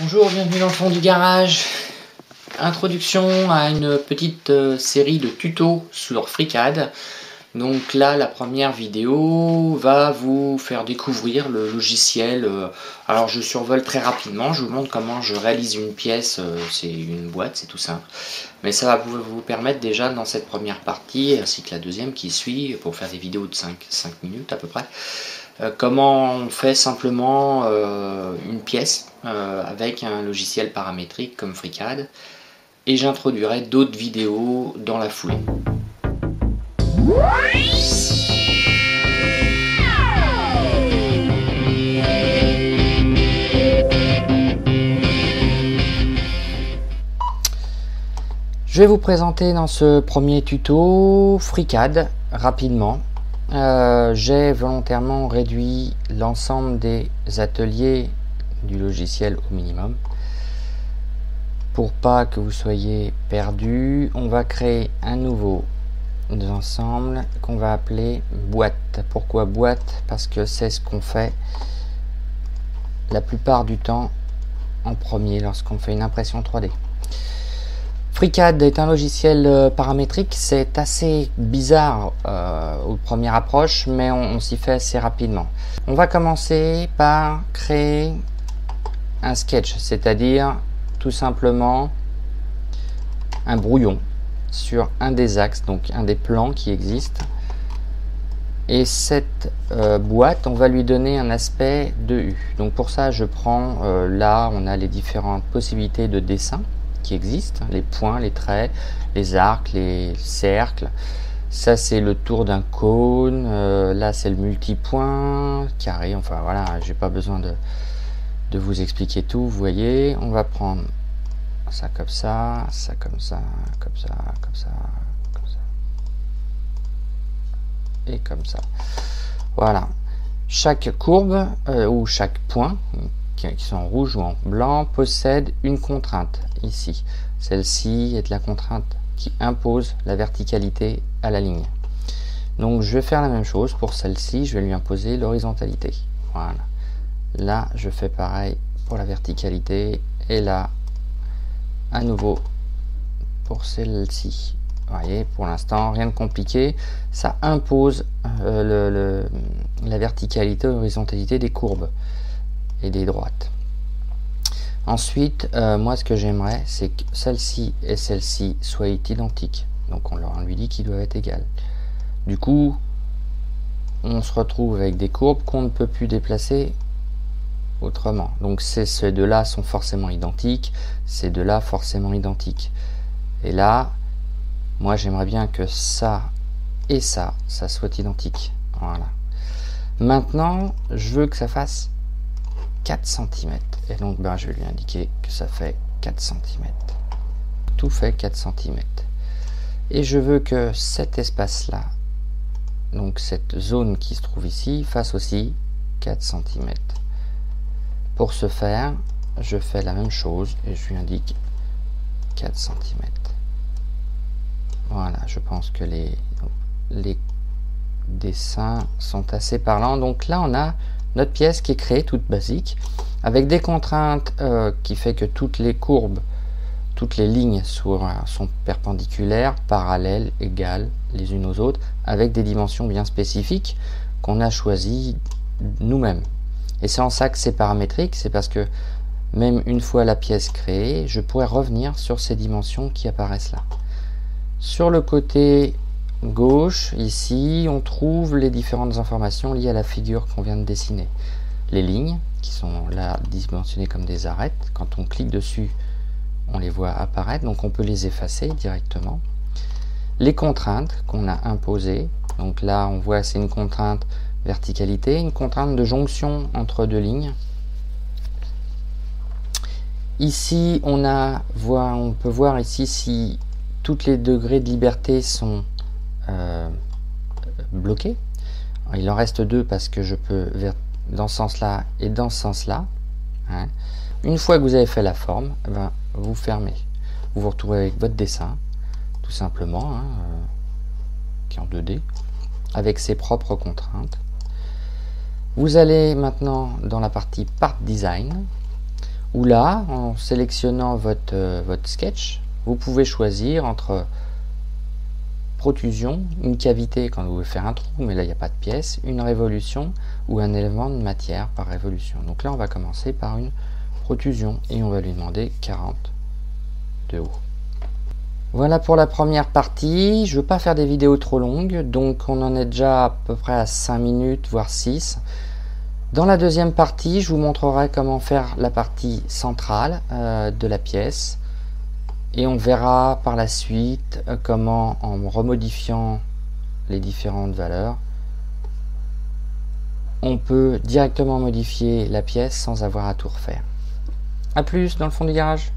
Bonjour, bienvenue dans le fond du garage. Introduction à une petite série de tutos sur FreeCAD. Donc là, la première vidéo va vous faire découvrir le logiciel. Alors je survole très rapidement, je vous montre comment je réalise une pièce. C'est une boîte, c'est tout simple. Mais ça va vous permettre déjà dans cette première partie, ainsi que la deuxième qui suit, pour faire des vidéos de 5 minutes à peu près, comment on fait simplement une pièce avec un logiciel paramétrique comme FreeCAD, et j'introduirai d'autres vidéos dans la foulée. Je vais vous présenter dans ce premier tuto FreeCAD rapidement. J'ai volontairement réduit l'ensemble des ateliers du logiciel au minimum pour pas que vous soyez perdus. On va créer un nouveau ensemble qu'on va appeler boîte. Pourquoi boîte? Parce que c'est ce qu'on fait la plupart du temps en premier lorsqu'on fait une impression 3D. FreeCAD est un logiciel paramétrique, c'est assez bizarre aux premières approches, mais on s'y fait assez rapidement. On va commencer par créer un sketch, c'est-à-dire tout simplement un brouillon sur un des axes, donc un des plans qui existent. Et cette boîte, on va lui donner un aspect de U. Donc pour ça, je prends, là, on a les différentes possibilités de dessin qui existent, les points, les traits, les arcs, les cercles. Ça c'est le tour d'un cône, là c'est le multipoint, carré, enfin voilà, j'ai pas besoin de vous expliquer tout, vous voyez. On va prendre ça comme ça, ça comme ça, comme ça, comme ça, comme ça, et comme ça. Voilà. Chaque courbe ou chaque point, qui sont en rouge ou en blanc, possède une contrainte ici. Celle-ci est la contrainte qui impose la verticalité à la ligne. Donc je vais faire la même chose pour celle-ci, je vais lui imposer l'horizontalité. Voilà. Là je fais pareil pour la verticalité, et là à nouveau pour celle-ci. Vous voyez, pour l'instant rien de compliqué, ça impose la verticalité, l'horizontalité des courbes et des droites. Ensuite, moi ce que j'aimerais, c'est que celle-ci et celle-ci soient identiques. Donc on lui dit qu'ils doivent être égales. Du coup, on se retrouve avec des courbes qu'on ne peut plus déplacer autrement. Donc ces deux-là sont forcément identiques, ces deux-là forcément identiques. Et là, moi j'aimerais bien que ça et ça soit identique. Voilà. Maintenant, je veux que ça fasse 4 cm. Et donc je vais lui indiquer que ça fait 4 cm. Tout fait 4 cm. Et je veux que cet espace-là, donc cette zone qui se trouve ici, fasse aussi 4 cm. Pour ce faire, je fais la même chose et je lui indique 4 cm. Voilà, je pense que les dessins sont assez parlants. Donc là, on a notre pièce qui est créée, toute basique, avec des contraintes qui fait que toutes les courbes, toutes les lignes sont perpendiculaires, parallèles, égales les unes aux autres, avec des dimensions bien spécifiques qu'on a choisies nous-mêmes. Et c'est en ça que c'est paramétrique, c'est parce que même une fois la pièce créée, je pourrais revenir sur ces dimensions qui apparaissent là. Sur le côté gauche, ici, on trouve les différentes informations liées à la figure qu'on vient de dessiner. Les lignes, qui sont là dimensionnées comme des arêtes, quand on clique dessus, on les voit apparaître, donc on peut les effacer directement. Les contraintes qu'on a imposées, donc là on voit c'est une contrainte verticalité, une contrainte de jonction entre deux lignes. Ici on peut voir ici si tous les degrés de liberté sont bloqués. Il en reste deux parce que je peux dans ce sens-là et dans ce sens-là. Hein. Une fois que vous avez fait la forme, vous fermez. Vous vous retrouvez avec votre dessin, tout simplement, hein, qui est en 2D, avec ses propres contraintes. Vous allez maintenant dans la partie Part Design. Où là, en sélectionnant votre sketch, vous pouvez choisir entre protrusion, une cavité quand vous voulez faire un trou, mais là il n'y a pas de pièce, une révolution ou un élément de matière par révolution. Donc là on va commencer par une protrusion et on va lui demander 40 de haut. Voilà pour la première partie. Je ne veux pas faire des vidéos trop longues, donc on en est déjà à peu près à 5 minutes, voire 6. Dans la deuxième partie, je vous montrerai comment faire la partie centrale de la pièce. Et on verra par la suite comment, en remodifiant les différentes valeurs, on peut directement modifier la pièce sans avoir à tout refaire. A plus dans le fond du garage.